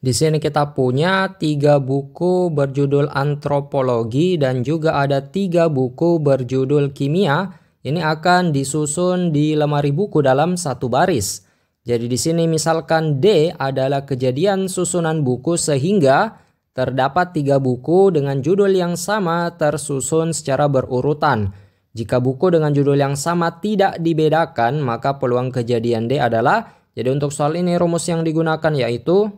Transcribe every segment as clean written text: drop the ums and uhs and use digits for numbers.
Di sini kita punya 3 buku berjudul antropologi dan juga ada 3 buku berjudul kimia. Ini akan disusun di lemari buku dalam satu baris. Jadi di sini misalkan D adalah kejadian susunan buku sehingga terdapat 3 buku dengan judul yang sama tersusun secara berurutan. Jika buku dengan judul yang sama tidak dibedakan, maka peluang kejadian D adalah, jadi untuk soal ini rumus yang digunakan yaitu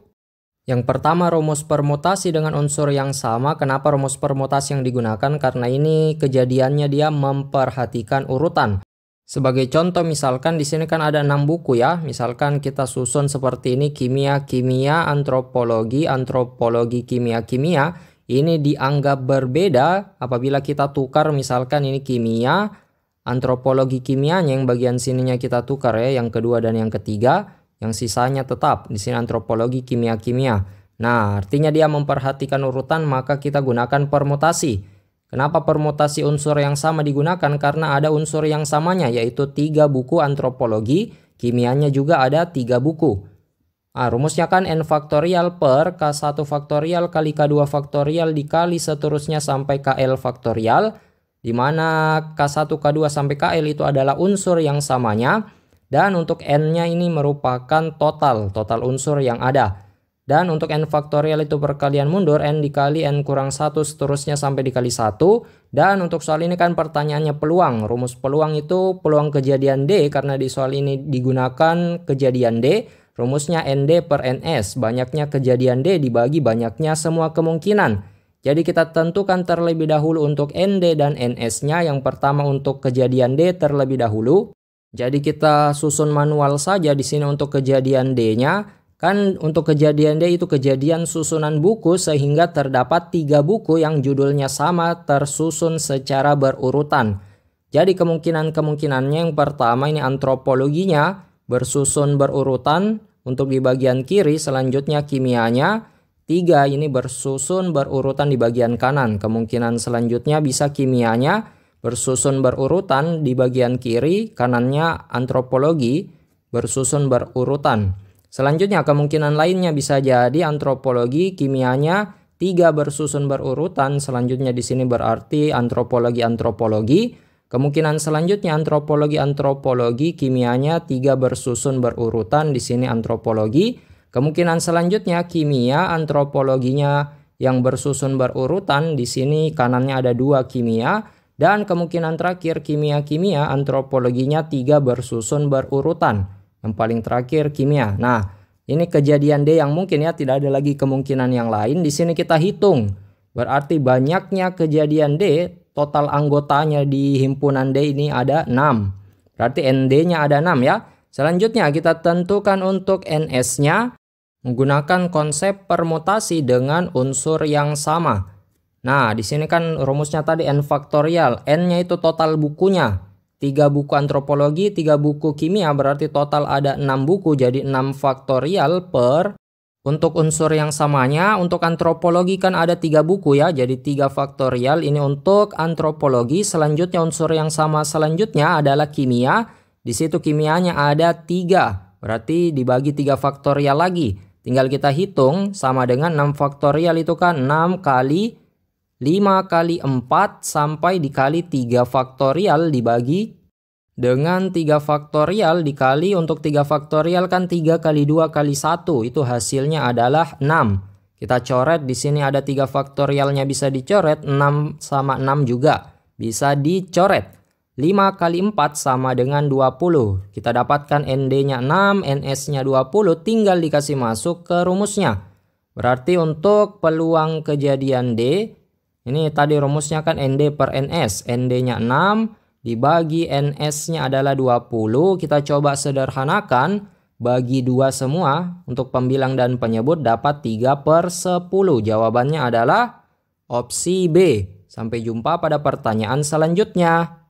yang pertama rumus permutasi dengan unsur yang sama. Kenapa rumus permutasi yang digunakan? Karena ini kejadiannya dia memperhatikan urutan. Sebagai contoh misalkan di sini kan ada 6 buku ya. Misalkan kita susun seperti ini kimia, antropologi, kimia. Ini dianggap berbeda apabila kita tukar misalkan ini kimia, antropologi kimianya yang bagian sininya kita tukar ya, yang kedua dan yang ketiga. Yang sisanya tetap di sini antropologi kimia. Nah, artinya dia memperhatikan urutan, maka kita gunakan permutasi. Kenapa permutasi unsur yang sama digunakan? Karena ada unsur yang samanya yaitu 3 buku antropologi, kimianya juga ada 3 buku. Nah, rumusnya kan n faktorial per k1 faktorial kali k2 faktorial dikali seterusnya sampai kl faktorial, di mana k1, k2 sampai kl itu adalah unsur yang samanya. Dan untuk n-nya ini merupakan total unsur yang ada. Dan untuk n faktorial itu perkalian mundur, n dikali n kurang 1 seterusnya sampai dikali 1. Dan untuk soal ini kan pertanyaannya peluang. Rumus peluang itu peluang kejadian D, karena di soal ini digunakan kejadian D. Rumusnya ND per NS, banyaknya kejadian D dibagi banyaknya semua kemungkinan. Jadi kita tentukan terlebih dahulu untuk ND dan NS-nya. Yang pertama untuk kejadian D terlebih dahulu. Jadi kita susun manual saja di sini untuk kejadian D-nya. Kan untuk kejadian D itu kejadian susunan buku sehingga terdapat 3 buku yang judulnya sama tersusun secara berurutan. Jadi kemungkinannya yang pertama ini antropologinya bersusun berurutan untuk di bagian kiri, selanjutnya kimianya. 3 ini bersusun berurutan di bagian kanan. Kemungkinan selanjutnya bisa kimianya bersusun berurutan di bagian kiri, kanannya antropologi bersusun berurutan. Selanjutnya kemungkinan lainnya bisa jadi antropologi, kimianya 3 bersusun berurutan. Selanjutnya di sini berarti antropologi. Kemungkinan selanjutnya antropologi, kimianya 3 bersusun berurutan. Di sini antropologi. Kemungkinan selanjutnya kimia, antropologinya yang bersusun berurutan. Di sini kanannya ada 2 kimia. Dan kemungkinan terakhir kimia, antropologinya 3 bersusun berurutan. Yang paling terakhir kimia. Nah, ini kejadian D yang mungkin ya, tidak ada lagi kemungkinan yang lain. Di sini kita hitung. Berarti banyaknya kejadian D, total anggotanya di himpunan D ini ada 6. Berarti ND-nya ada 6 ya. Selanjutnya kita tentukan untuk NS-nya menggunakan konsep permutasi dengan unsur yang sama. Nah, di sini kan rumusnya tadi n faktorial. N-nya itu total bukunya. 3 buku antropologi, 3 buku kimia, berarti total ada 6 buku. Jadi 6 faktorial per, untuk unsur yang samanya, untuk antropologi kan ada 3 buku ya. Jadi 3 faktorial ini untuk antropologi. Selanjutnya unsur yang sama selanjutnya adalah kimia. Di situ kimianya ada 3. Berarti dibagi 3 faktorial lagi. Tinggal kita hitung sama dengan 6 faktorial itu kan 6 kali 5 kali 4 sampai dikali 3 faktorial dibagi dengan 3 faktorial dikali, untuk 3 faktorial kan 3 kali 2 kali 1, itu hasilnya adalah 6. Kita coret, di sini ada 3 faktorialnya bisa dicoret, 6 sama 6 juga bisa dicoret. 5 kali 4 sama dengan 20. Kita dapatkan ND-nya 6, NS-nya 20, tinggal dikasih masuk ke rumusnya. Berarti untuk peluang kejadian D, ini tadi rumusnya kan ND per NS. ND-nya 6 dibagi NS-nya adalah 20. Kita coba sederhanakan. Bagi 2 semua. Untuk pembilang dan penyebut dapat 3/10. Jawabannya adalah opsi B. Sampai jumpa pada pertanyaan selanjutnya.